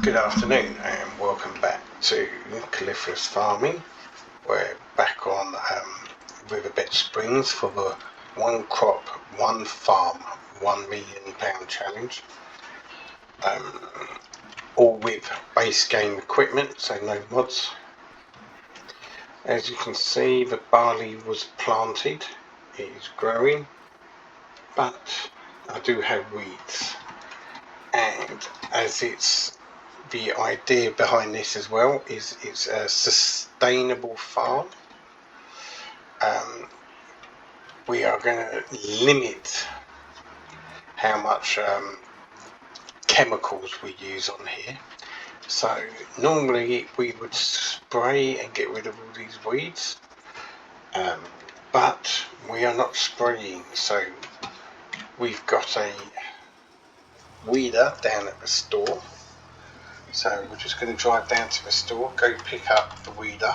Good afternoon and welcome back to Califerous Farming. We're back on Riverbed Springs for the one crop, one farm, £1 million challenge. All with base game equipment, so no mods. As you can see, the barley was planted, it is growing, but I do have weeds. And as the idea behind this as well is it's a sustainable farm. We are going to limit how much chemicals we use on here. So normally we would spray and get rid of all these weeds, but we are not spraying, so we've got a weeder down at the store. So we're just going to drive down to the store, go pick up the weeder,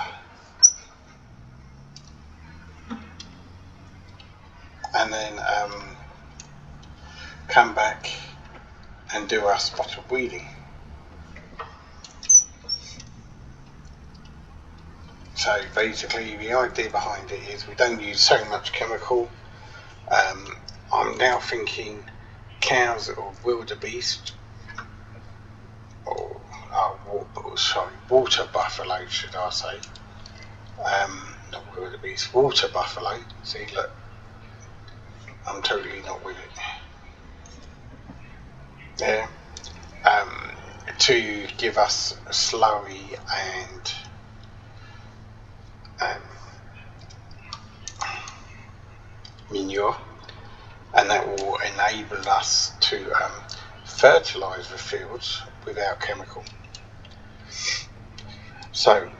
and then come back and do our spot of weeding. So basically the idea behind it is we don't use so much chemical. I'm now thinking cows or wildebeest, or water buffalo should I say, not wildebeest, water buffalo. See, look, I'm totally not with it. Yeah, to give us slurry and manure, and that will enable us to fertilise the fields without chemical. So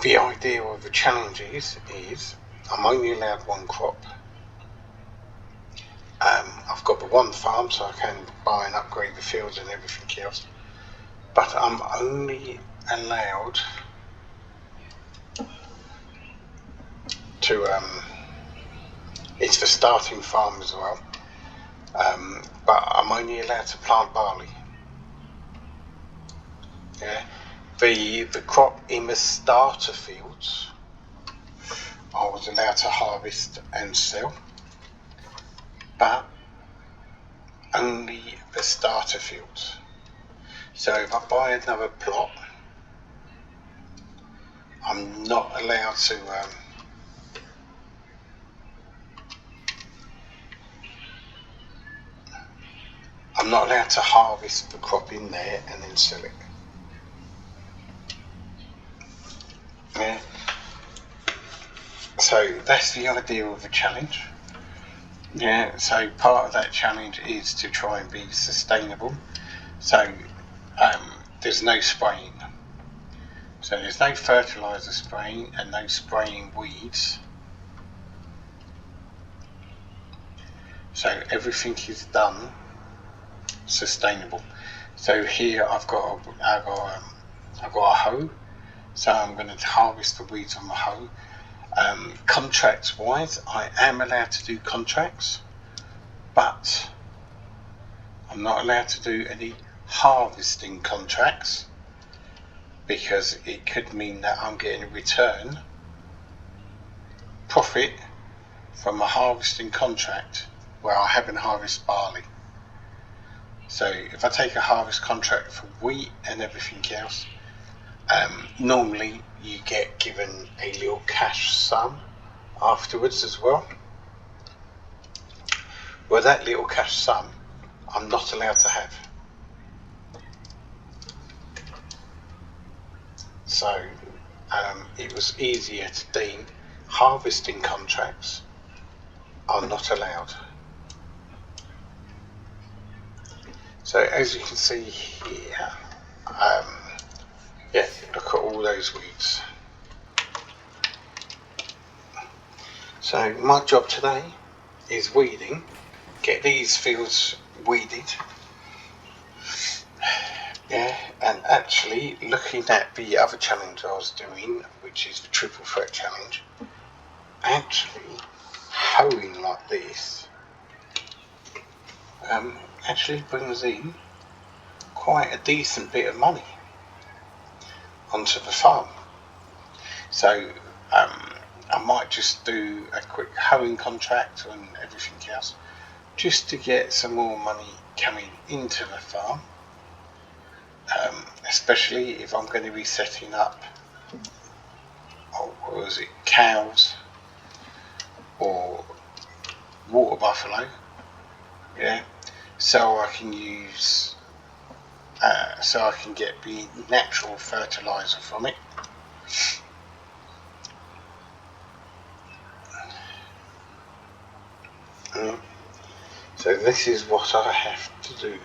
the idea of the challenge is I'm only allowed one crop. I've got the one farm, so I can buy and upgrade the fields and everything else, but I'm only allowed to it's the starting farm as well, but I'm only allowed to plant barley. Yeah, the crop in the starter fields I was allowed to harvest and sell, but only the starter fields. So if I buy another plot, I'm not allowed to harvest the crop in there and then sell it. Yeah. So that's the idea of the challenge. Yeah, so part of that challenge is to try and be sustainable. So there's no spraying. So there's no fertilizer spraying and no spraying weeds. So everything is done sustainable. So here I've got a hoe. So I'm going to harvest the weeds on the hoe. Contracts wise, I am allowed to do contracts, but I'm not allowed to do any harvesting contracts, because it could mean that I'm getting a return profit from a harvesting contract where I haven't harvested barley. So if I take a harvest contract for wheat and everything else, normally you get given a little cash sum afterwards as well. Well, that little cash sum I'm not allowed to have. So it was easier to deem harvesting contracts are not allowed. So as you can see here, yeah, look at all those weeds. So my job today is weeding, get these fields weeded. Yeah, and actually looking at the other challenge I was doing, which is the triple threat challenge, actually hoeing like this actually brings in quite a decent bit of money onto the farm. So I might just do a quick hoeing contract and everything else just to get some more money coming into the farm, especially if I'm going to be setting up, cows or water buffalo, yeah, so I can use, so I can get the natural fertilizer from it. So this is what I have to do.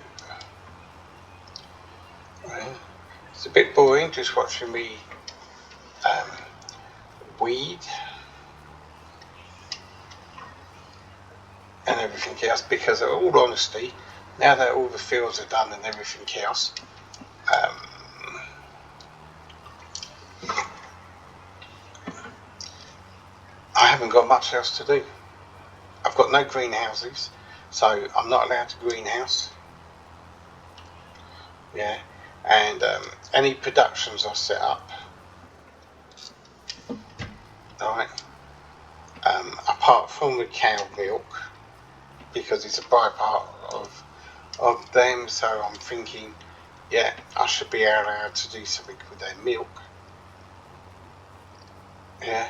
It's a bit boring just watching me weed and everything else, because in all honesty, now that all the fields are done and everything else, I haven't got much else to do. I've got no greenhouses, so I'm not allowed to greenhouse. Yeah, and any productions I set up, alright, apart from the cow milk, because it's a byproduct of them, so I'm thinking, yeah, I should be allowed to do something with their milk. Yeah,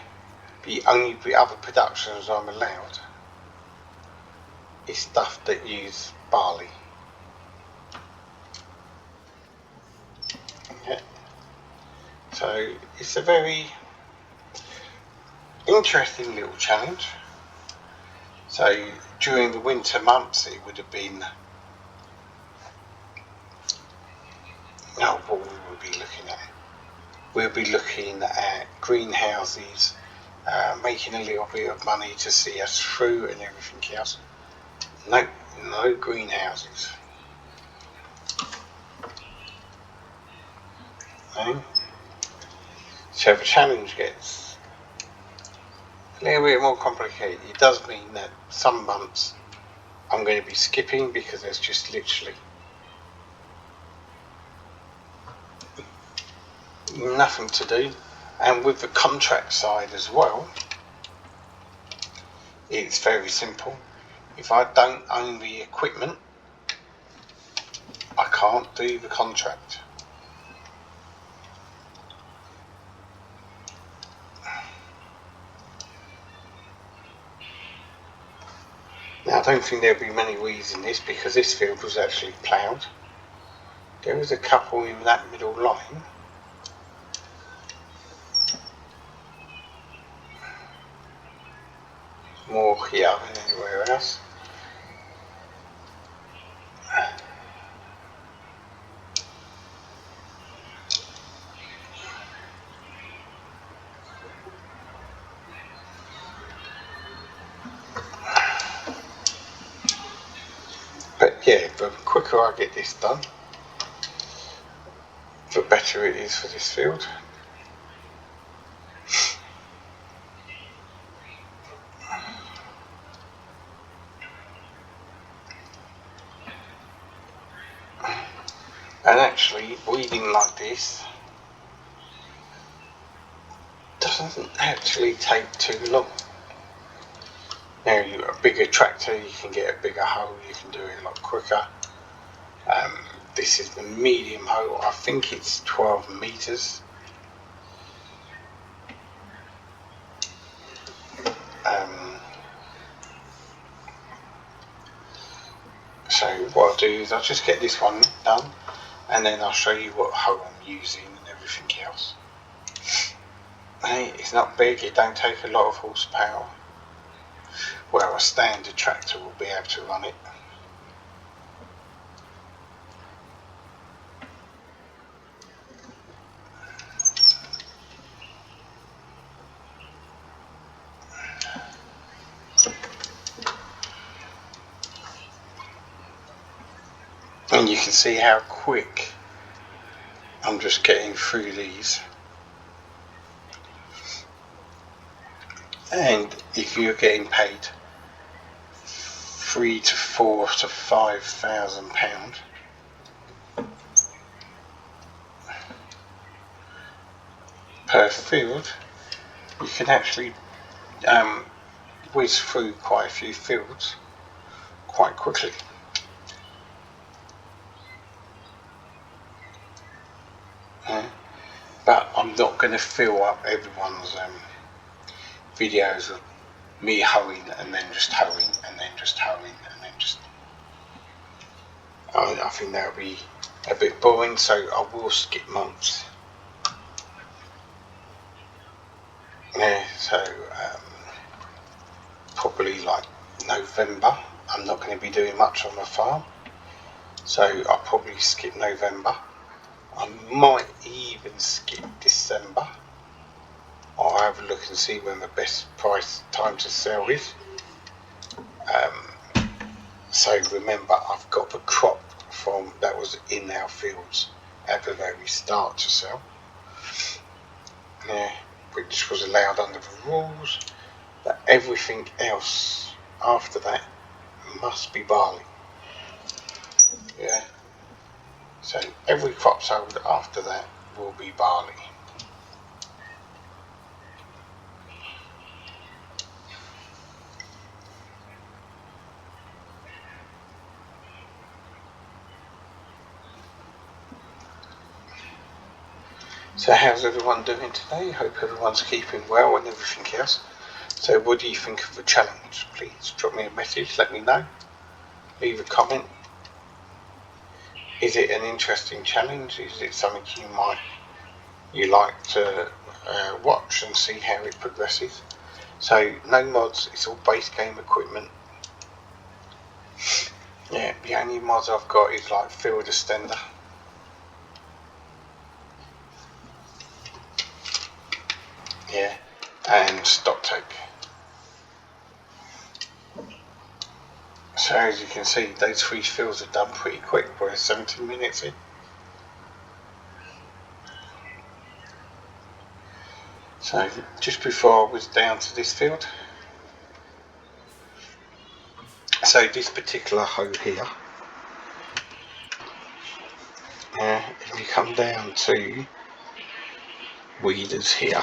the only other productions I'm allowed is stuff that use barley. Yeah. So it's a very interesting little challenge. So during the winter months it would have been, what we would be looking at. We'll be looking at greenhouses, making a little bit of money to see us through and everything else. No greenhouses. No? So the challenge gets a little bit more complicated. It does mean that some months I'm going to be skipping because there's just literally nothing to do. And with the contract side as well, it's very simple. If I don't own the equipment, I can't do the contract. Now I don't think there'll be many weeds in this because this field was actually ploughed. There was a couple in that middle line. More here than anywhere else. But yeah, the quicker I get this done, the better it is for this field. And actually, weeding like this doesn't actually take too long. Now, a bigger tractor, you can get a bigger hoe, you can do it a lot quicker. This is the medium hoe, I think it's 12 meters. So what I'll do is I'll just get this one done, and then I'll show you what hoe I'm using and everything else. Hey, it's not big, it don't take a lot of horsepower. Well, a standard tractor will be able to run it. And you can see how quick I'm just getting through these. And if you're getting paid £3,000 to £4,000 to £5,000, per field, you can actually whiz through quite a few fields quite quickly. But I'm not going to fill up everyone's videos of me hoeing and then just hoeing and then just hoeing and then just. I think that'll be a bit boring, so I will skip months. Yeah, so probably like November. I'm not going to be doing much on the farm, so I'll probably skip November. I might even skip December. I'll have a look and see when the best price time to sell is. So remember, I've got the crop from that was in our fields at the very start to sell. Yeah, which was allowed under the rules, but everything else after that must be barley. Yeah. So every crop sold after that will be barley. So how's everyone doing today? Hope everyone's keeping well and everything else. So what do you think of the challenge? Please drop me a message, let me know. Leave a comment. Is it an interesting challenge? Is it something you like to watch and see how it progresses? So no mods, it's all base game equipment. Yeah, the only mods I've got is like field extender. Yeah, and stock take. So as you can see, those 3 fields are done pretty quick. We're 17 minutes in. So just before I was down to this field. So this particular hoe here, if you come down to weeders here,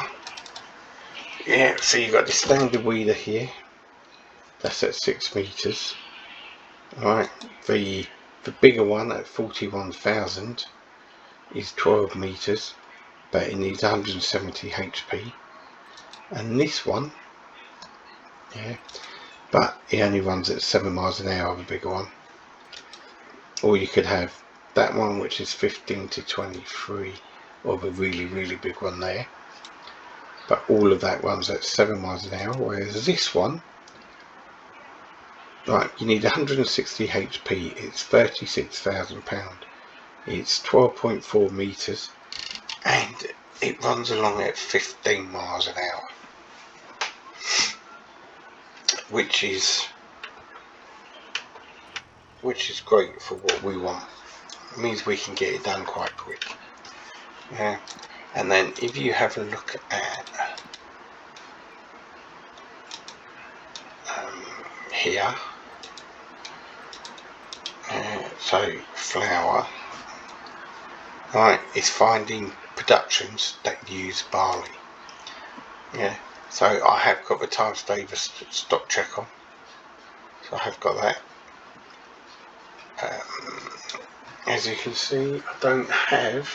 yeah, so you've got the standard weeder here, that's at 6 meters. Alright, the bigger one at 41,000 is 12 meters, but it needs 170 HP. And this one, yeah, but it only runs at 7 miles an hour, the bigger one. Or you could have that one, which is 15 to 23, or the really big one there. But all of that runs at 7 miles an hour, whereas this one, right, you need 160 HP, it's £36,000, it's 12.4 meters, and it runs along at 15 miles an hour, which is great for what we want. It means we can get it done quite quick. Yeah. And then if you have a look at here, so flour, right, it's finding productions that use barley. Yeah, so I have got the times Davis stock check on, so I have got that. As you can see, I don't have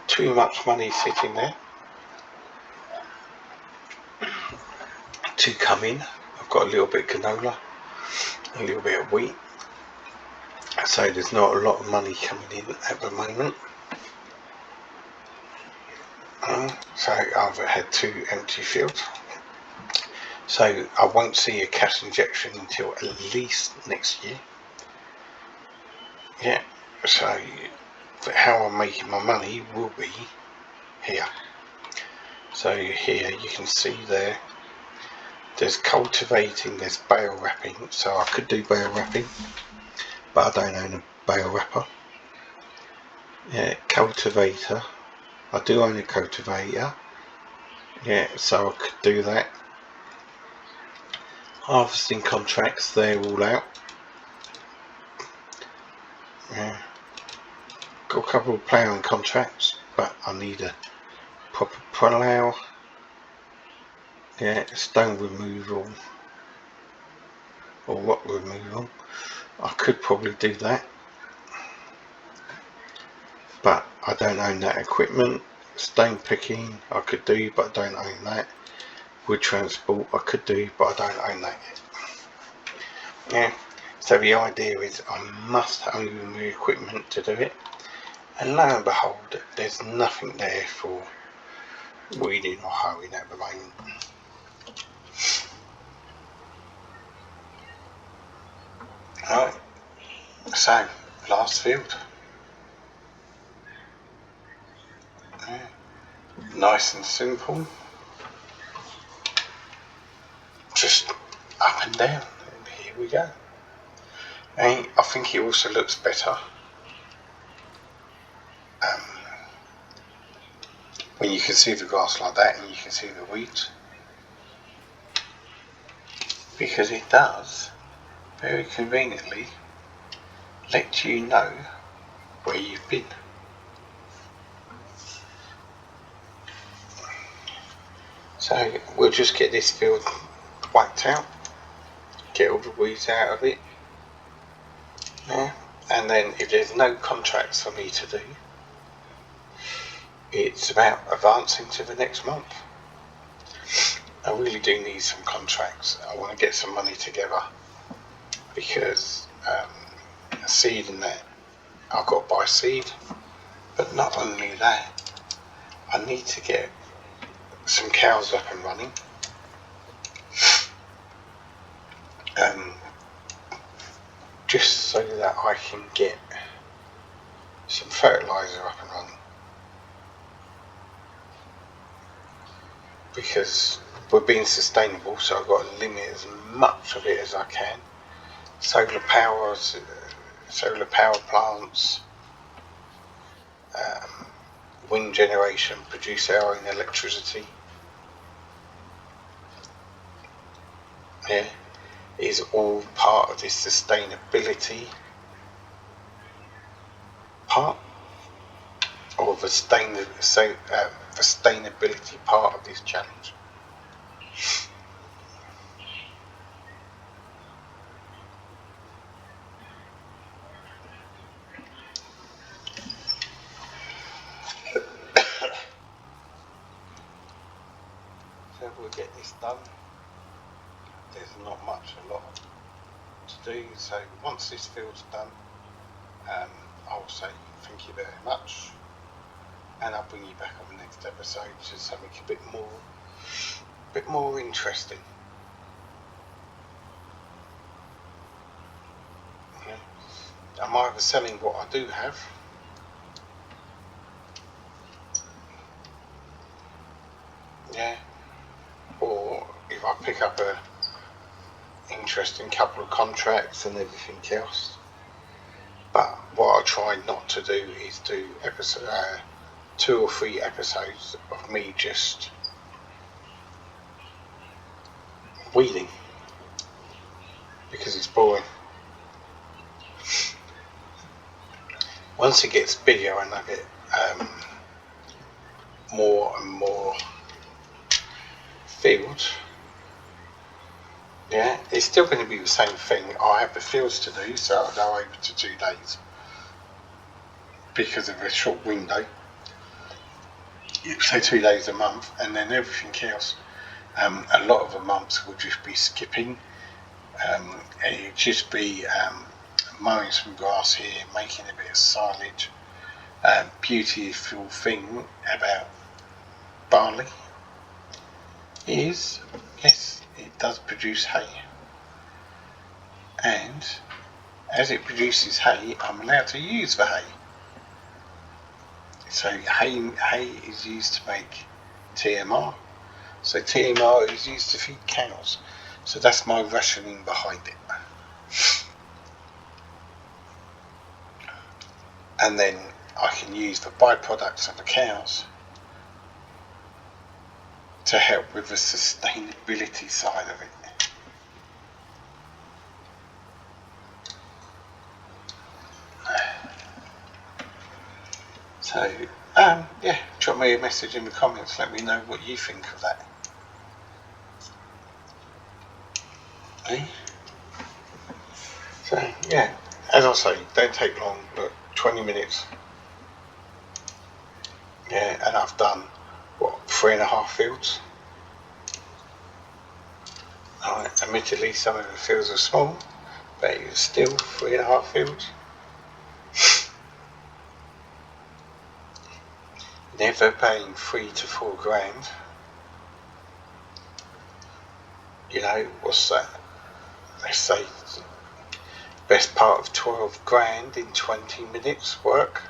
too much money sitting there to come in. I've got a little bit of canola, a little bit of wheat, so there's not a lot of money coming in at the moment. So I've had 2 empty fields, so I won't see a cash injection until at least next year. Yeah, so how I'm making my money will be here. So here you can see there's cultivating, there's bale wrapping, so I could do bale wrapping, but I don't own a bale wrapper. Yeah, cultivator, I do own a cultivator, yeah, so I could do that. Harvesting contracts, they're all out. Yeah, got a couple of ploughing contracts, but I need a proper plough, yeah, stone removal or rock removal. I could probably do that, but I don't own that equipment. Stone picking I could do, but I don't own that. Wood transport I could do, but I don't own that yet. Yeah, so the idea is I must own the equipment to do it, and lo and behold, there's nothing there for weeding or hoeing at the moment. Right, so last field. Yeah. Nice and simple, just up and down, and here we go. And I think it also looks better when you can see the grass like that and you can see the weeds, because it does very conveniently let you know where you've been. So we'll just get this field whacked out, get all the weeds out of it, yeah. And then if there's no contracts for me to do, it's about advancing to the next month. I really do need some contracts. I want to get some money together, because seed and that, I've got to buy seed, but not only that, I need to get some cows up and running, just so that I can get some fertilizer up and running, because we're being sustainable, so I've got to limit as much of it as I can. Solar power plants, wind generation, produce our own electricity, yeah, is all part of this sustainability part, or the sustainability part of this challenge. So we'll get this done. There's not a lot to do, so once this field's done, I'll say thank you very much, and I'll bring you back on the next episode to something a bit more interesting. Yeah. I'm either selling what I do have, yeah, or if I pick up a interesting couple of contracts and everything else. But what I try not to do is do 2 or 3 episodes of me just weeding, because it's boring. Once it gets bigger and I get more and more fields, yeah, it's still going to be the same thing. I have the fields to do, so I'll go over to 2 days because of a short window, so 2 days a month, and then everything else, a lot of the months will just be skipping. It'll just be mowing some grass here, making a bit of silage. Beautiful thing about barley is, yes, it does produce hay, and as it produces hay, I'm allowed to use the hay. So hay is used to make TMR. So TMR is used to feed cows. So that's my rationing behind it. And then I can use the byproducts of the cows to help with the sustainability side of it. So So, yeah, drop me a message in the comments, let me know what you think of that. Okay? So, yeah, as I say, don't take long, but 20 minutes. Yeah, and I've done, what, 3.5 fields? Alright, admittedly some of the fields are small, but it's still 3.5 fields. Never paying 3 to 4 grand. You know, what's that? Let's say best part of 12 grand in 20 minutes work.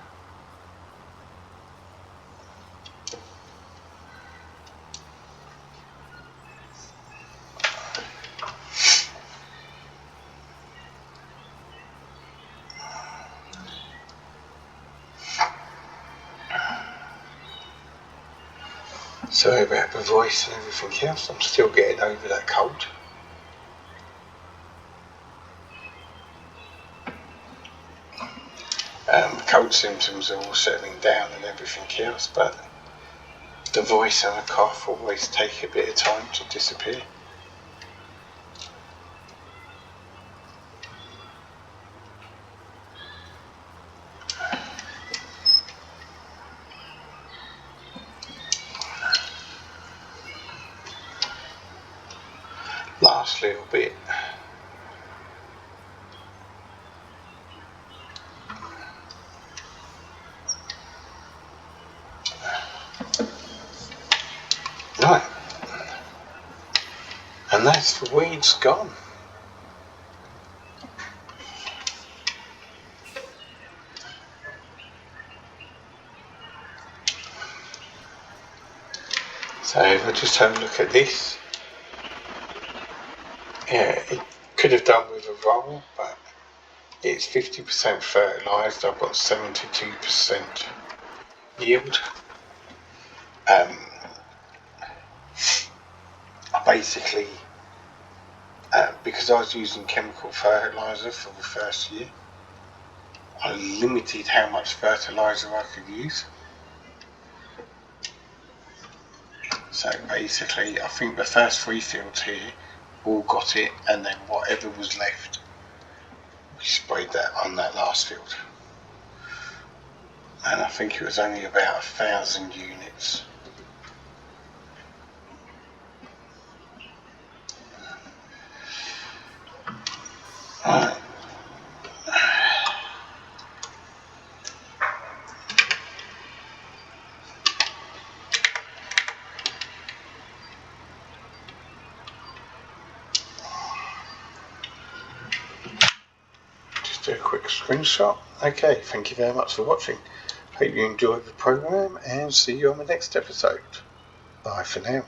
Sorry about the voice and everything else, I'm still getting over that cold. The cold symptoms are all settling down and everything else, but the voice and the cough always take a bit of time to disappear. Last little bit. Right. And that's the weeds gone. So if I just have a look at this, yeah, it could have done with a roll, but it's 50% fertilised. I've got 72% yield. Basically, because I was using chemical fertilizer for the first year, I limited how much fertilizer I could use. So basically, I think the first 3 fields here all got it, and then whatever was left, we sprayed that on that last field. And I think it was only about 1,000 units. Right. Just do a quick screenshot. Okay, thank you very much for watching. Hope you enjoyed the program and see you on the next episode. Bye for now.